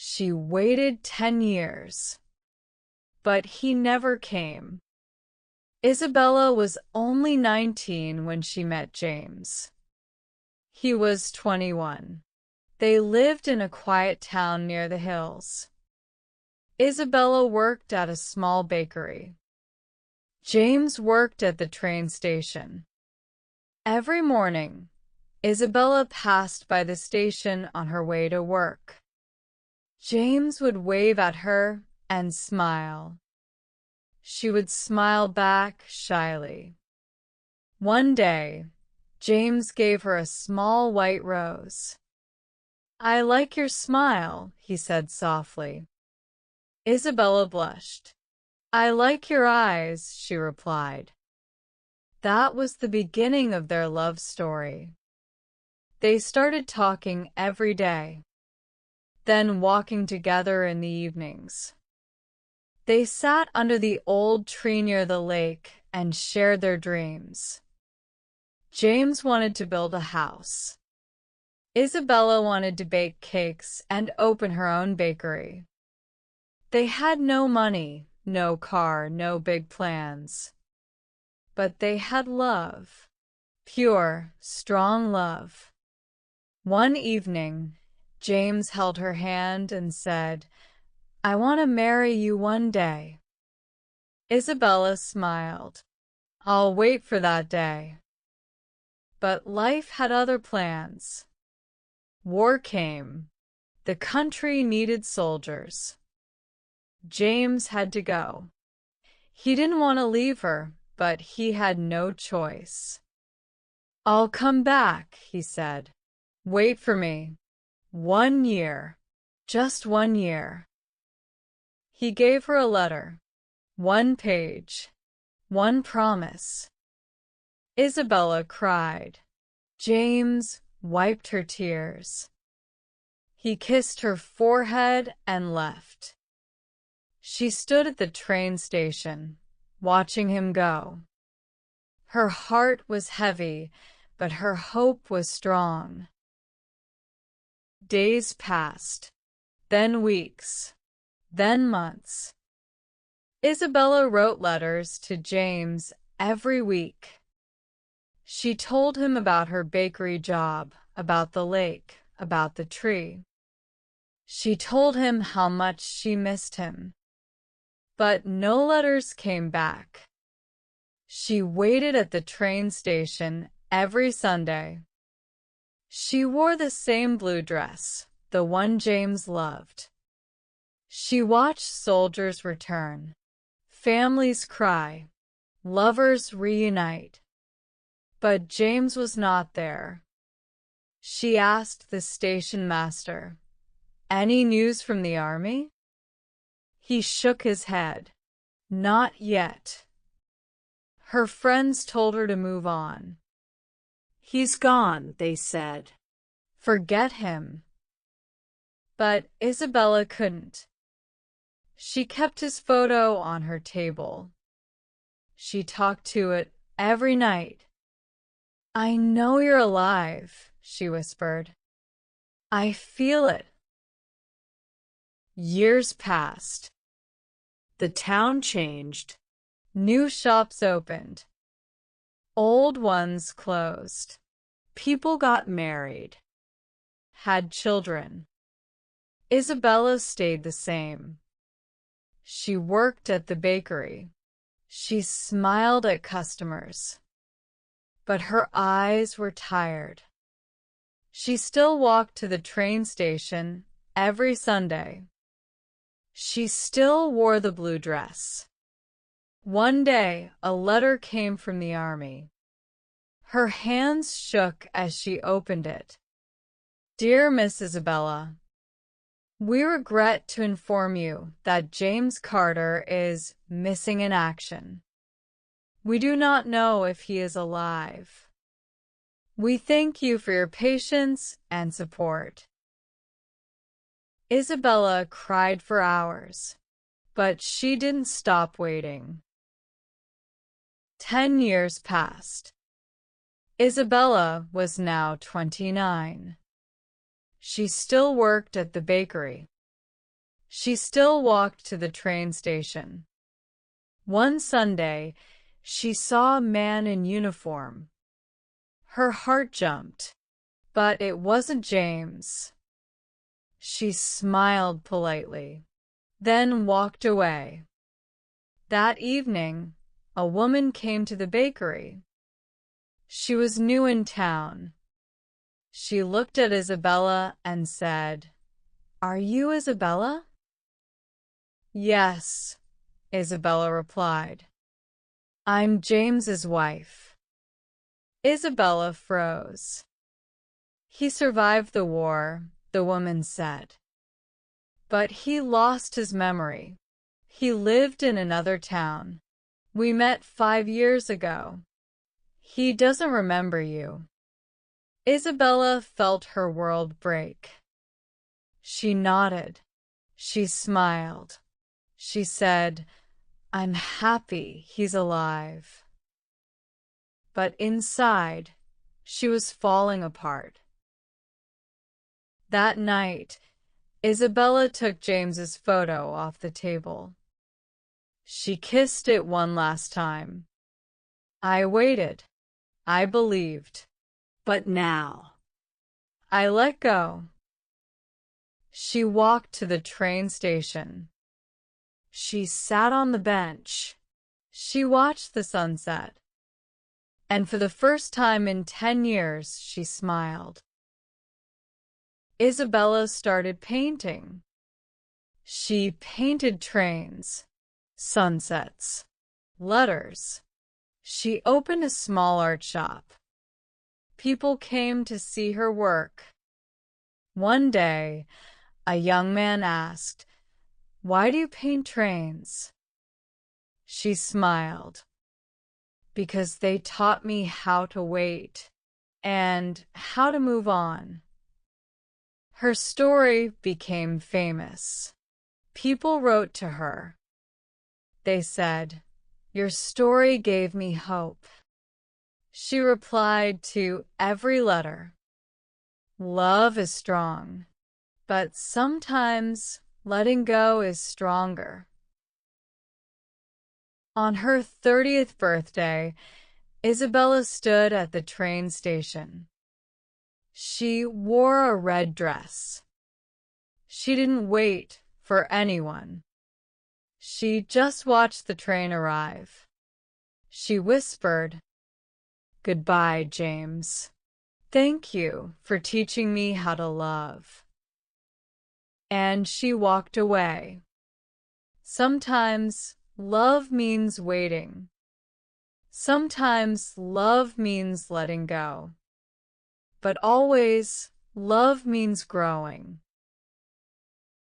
She waited 10 years, but he never came. Isabella was only 19 when she met James. He was 21. They lived in a quiet town near the hills. Isabella worked at a small bakery. James worked at the train station. Every morning, Isabella passed by the station on her way to work. James would wave at her and smile. She would smile back shyly. One day, James gave her a small white rose. "I like your smile," he said softly. Isabella blushed. "I like your eyes," she replied. That was the beginning of their love story. They started talking every day, then walking together in the evenings. They sat under the old tree near the lake and shared their dreams. James wanted to build a house. Isabella wanted to bake cakes and open her own bakery. They had no money, no car, no big plans. But they had love. Pure, strong love. One evening, James held her hand and said, "I want to marry you one day." Isabella smiled. "I'll wait for that day." But life had other plans. War came. The country needed soldiers. James had to go. He didn't want to leave her, but he had no choice. "I'll come back," he said. "Wait for me. 1 year. Just 1 year." He gave her a letter. 1 page. 1 promise. Isabella cried. James wiped her tears. He kissed her forehead and left. She stood at the train station, watching him go. Her heart was heavy, but her hope was strong. Days passed, then weeks, then months. Isabella wrote letters to James every week. She told him about her bakery job, about the lake, about the tree. She told him how much she missed him. But no letters came back. She waited at the train station every Sunday. She wore the same blue dress, the one James loved. She watched soldiers return, families cry, lovers reunite. But James was not there. She asked the station master, "Any news from the army?" He shook his head. "Not yet." Her friends told her to move on. "He's gone," they said. "Forget him." But Isabella couldn't. She kept his photo on her table. She talked to it every night. "I know you're alive," she whispered. "I feel it." Years passed. The town changed. New shops opened. Old ones closed. People got married. Had children. Isabella stayed the same. She worked at the bakery. She smiled at customers. But her eyes were tired. She still walked to the train station every Sunday. She still wore the blue dress. One day, a letter came from the army. Her hands shook as she opened it. "Dear Miss Isabella, we regret to inform you that James Carter is missing in action. We do not know if he is alive. We thank you for your patience and support." Isabella cried for hours, but she didn't stop waiting. 10 years passed. Isabella was now 29. She still worked at the bakery. She still walked to the train station. One Sunday, she saw a man in uniform. Her heart jumped, but it wasn't James. She smiled politely, then walked away. That evening, a woman came to the bakery. She was new in town. She looked at Isabella and said, "Are you Isabella?" "Yes," Isabella replied. "I'm James's wife." Isabella froze. "He survived the war," the woman said. "But he lost his memory. He lived in another town. We met 5 years ago. He doesn't remember you." Isabella felt her world break. She nodded. She smiled. She said, "I'm happy he's alive." But inside, she was falling apart. That night, Isabella took James's photo off the table. She kissed it one last time. "I waited. I believed. But now, I let go." She walked to the train station. She sat on the bench. She watched the sunset. And for the first time in 10 years, she smiled. Isabella started painting. She painted trains, sunsets, letters. She opened a small art shop. People came to see her work. One day, a young man asked, "Why do you paint trains?" She smiled. "Because they taught me how to wait and how to move on." Her story became famous. People wrote to her. They said, "Your story gave me hope." She replied to every letter, "Love is strong, but sometimes letting go is stronger." On her 30th birthday, Isabella stood at the train station. She wore a red dress. She didn't wait for anyone. She just watched the train arrive. She whispered, "Goodbye, James. Thank you for teaching me how to love." And she walked away. Sometimes love means waiting. Sometimes love means letting go. But always, love means growing.